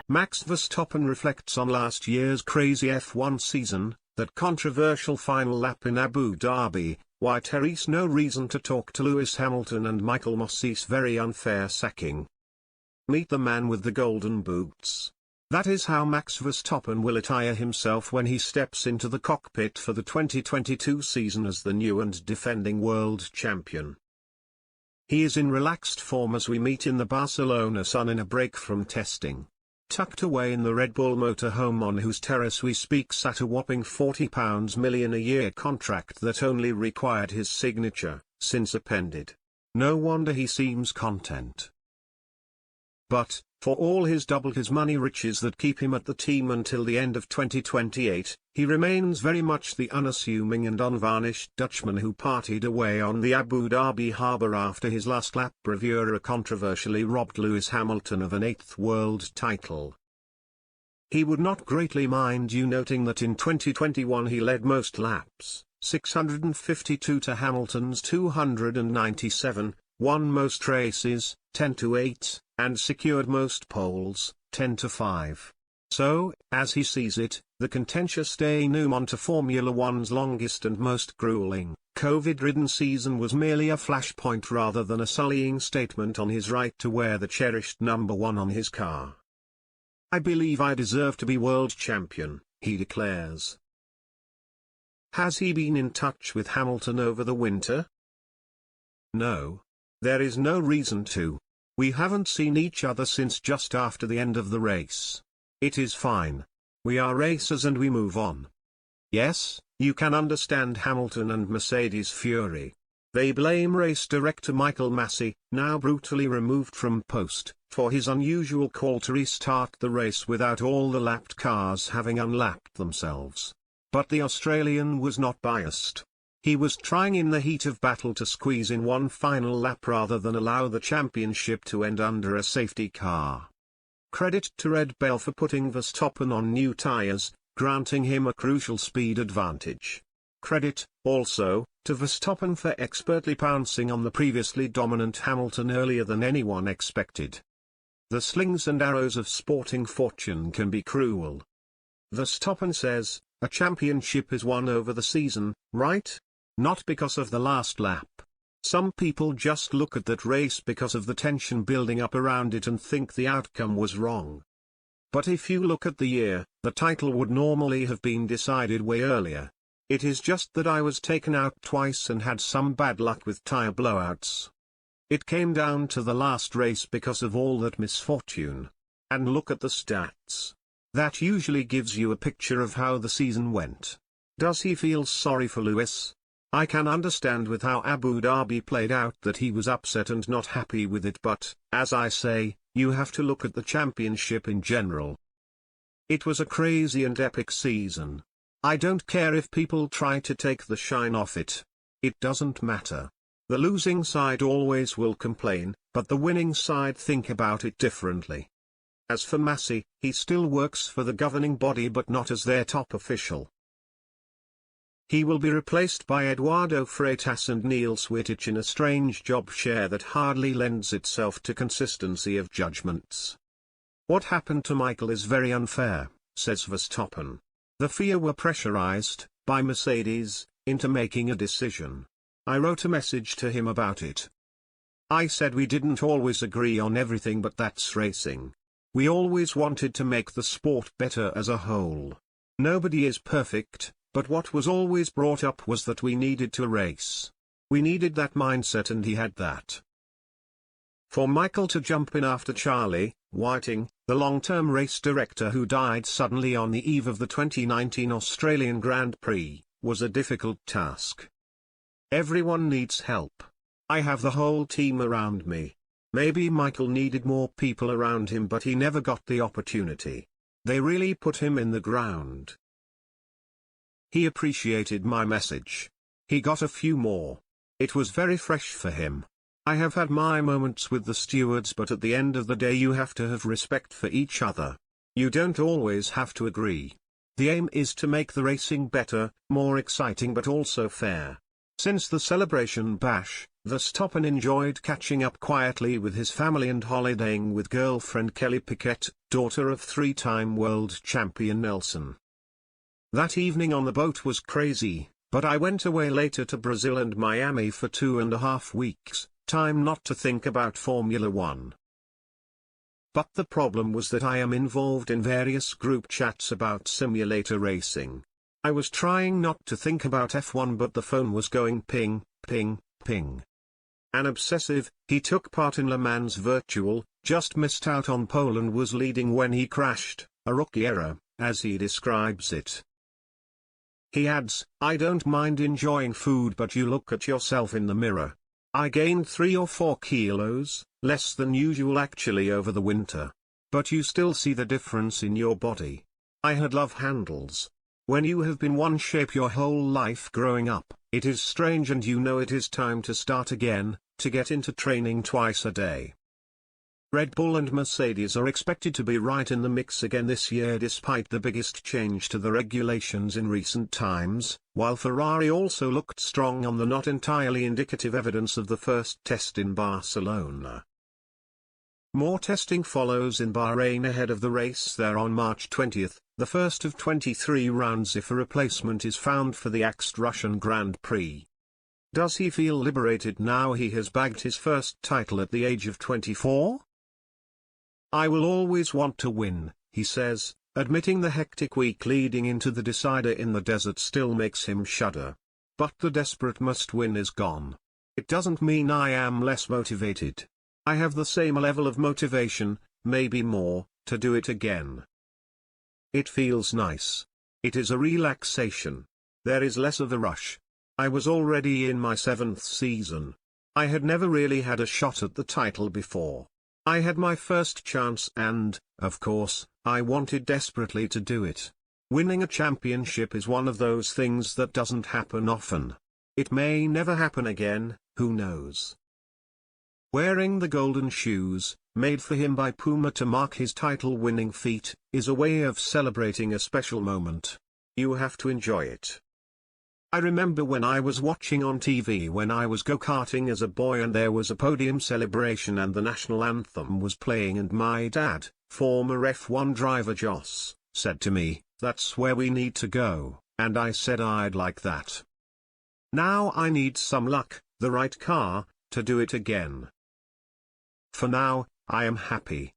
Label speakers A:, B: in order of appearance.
A: Max Verstappen reflects on last year's crazy F1 season, that controversial final lap in Abu Dhabi, why Therese no reason to talk to Lewis Hamilton and Michael Massey's very unfair sacking. Meet the man with the golden boots. That is how Max Verstappen will attire himself when he steps into the cockpit for the 2022 season as the new and defending world champion. He is in relaxed form as we meet in the Barcelona sun in a break from testing. Tucked away in the Red Bull motorhome on whose terrace we speak sat a whopping £40 million a year contract that only required his signature, since appended. No wonder he seems content. But, for all his double his money riches that keep him at the team until the end of 2028, he remains very much the unassuming and unvarnished Dutchman who partied away on the Abu Dhabi harbour after his last lap bravura controversially robbed Lewis Hamilton of an 8th world title. He would not greatly mind you noting that in 2021 he led most laps, 652 to Hamilton's 297, won most races, 10-8, and secured most poles, 10-5. So, as he sees it, the contentious denouement to Formula One's longest and most grueling, COVID-ridden season was merely a flashpoint rather than a sullying statement on his right to wear the cherished number 1 on his car. "I believe I deserve to be world champion," he declares. Has he been in touch with Hamilton over the winter? No. There is no reason to. We haven't seen each other since just after the end of the race. It is fine. We are racers and we move on. Yes, you can understand Hamilton and Mercedes' fury. They blame race director Michael Massey, now brutally removed from post, for his unusual call to restart the race without all the lapped cars having unlapped themselves. But the Australian was not biased. He was trying in the heat of battle to squeeze in one final lap rather than allow the championship to end under a safety car. Credit to Red Bull for putting Verstappen on new tyres, granting him a crucial speed advantage. Credit, also, to Verstappen for expertly pouncing on the previously dominant Hamilton earlier than anyone expected. The slings and arrows of sporting fortune can be cruel. Verstappen says, a championship is won over the season, right? Not because of the last lap. Some people just look at that race because of the tension building up around it and think the outcome was wrong. But if you look at the year, the title would normally have been decided way earlier. It is just that I was taken out twice and had some bad luck with tire blowouts. It came down to the last race because of all that misfortune. And look at the stats. That usually gives you a picture of how the season went. Does he feel sorry for Lewis? I can understand with how Abu Dhabi played out that he was upset and not happy with it, but, as I say, you have to look at the championship in general. It was a crazy and epic season. I don't care if people try to take the shine off it. It doesn't matter. The losing side always will complain, but the winning side think about it differently. As for Massey, he still works for the governing body but not as their top official. He will be replaced by Eduardo Freitas and Niels Wittich in a strange job share that hardly lends itself to consistency of judgments. What happened to Michael is very unfair, says Verstappen. The FIA were pressurized, by Mercedes, into making a decision. I wrote a message to him about it. I said we didn't always agree on everything, but that's racing. We always wanted to make the sport better as a whole. Nobody is perfect. But what was always brought up was that we needed to race. We needed that mindset and he had that. For Michael to jump in after Charlie Whiting, the long-term race director who died suddenly on the eve of the 2019 Australian Grand Prix, was a difficult task. Everyone needs help. I have the whole team around me. Maybe Michael needed more people around him, but he never got the opportunity. They really put him in the ground. He appreciated my message. He got a few more. It was very fresh for him. I have had my moments with the stewards, but at the end of the day you have to have respect for each other. You don't always have to agree. The aim is to make the racing better, more exciting but also fair. Since the celebration bash, Verstappen enjoyed catching up quietly with his family and holidaying with girlfriend Kelly Piquet, daughter of three-time world champion l0sing. That evening on the boat was crazy, but I went away later to Brazil and Miami for 2.5 weeks, time not to think about Formula 1. But the problem was that I am involved in various group chats about simulator racing. I was trying not to think about F1 but the phone was going ping, ping, ping. An obsessive, he took part in Le Mans Virtual, just missed out on pole and was leading when he crashed, a rookie error, as he describes it. He adds, I don't mind enjoying food but you look at yourself in the mirror. I gained 3 or 4 kilos, less than usual actually over the winter. But you still see the difference in your body. I had love handles. When you have been one shape your whole life growing up, it is strange and you know it is time to start again, to get into training twice a day. Red Bull and Mercedes are expected to be right in the mix again this year despite the biggest change to the regulations in recent times, while Ferrari also looked strong on the not entirely indicative evidence of the first test in Barcelona. More testing follows in Bahrain ahead of the race there on March 20th, the first of 23 rounds if a replacement is found for the axed Russian Grand Prix. Does he feel liberated now he has bagged his first title at the age of 24? I will always want to win, he says, admitting the hectic week leading into the decider in the desert still makes him shudder. But the desperate must win is gone. It doesn't mean I am less motivated. I have the same level of motivation, maybe more, to do it again. It feels nice. It is a relaxation. There is less of a rush. I was already in my 7th season. I had never really had a shot at the title before. I had my first chance and, of course, I wanted desperately to do it. Winning a championship is one of those things that doesn't happen often. It may never happen again, who knows. Wearing the golden shoes, made for him by Puma to mark his title-winning feat, is a way of celebrating a special moment. You have to enjoy it. I remember when I was watching on TV when I was go-karting as a boy and there was a podium celebration and the national anthem was playing and my dad, former F1 driver Joss, said to me, "That's where we need to go," and I said I'd like that. Now I need some luck, the right car, to do it again. For now, I am happy.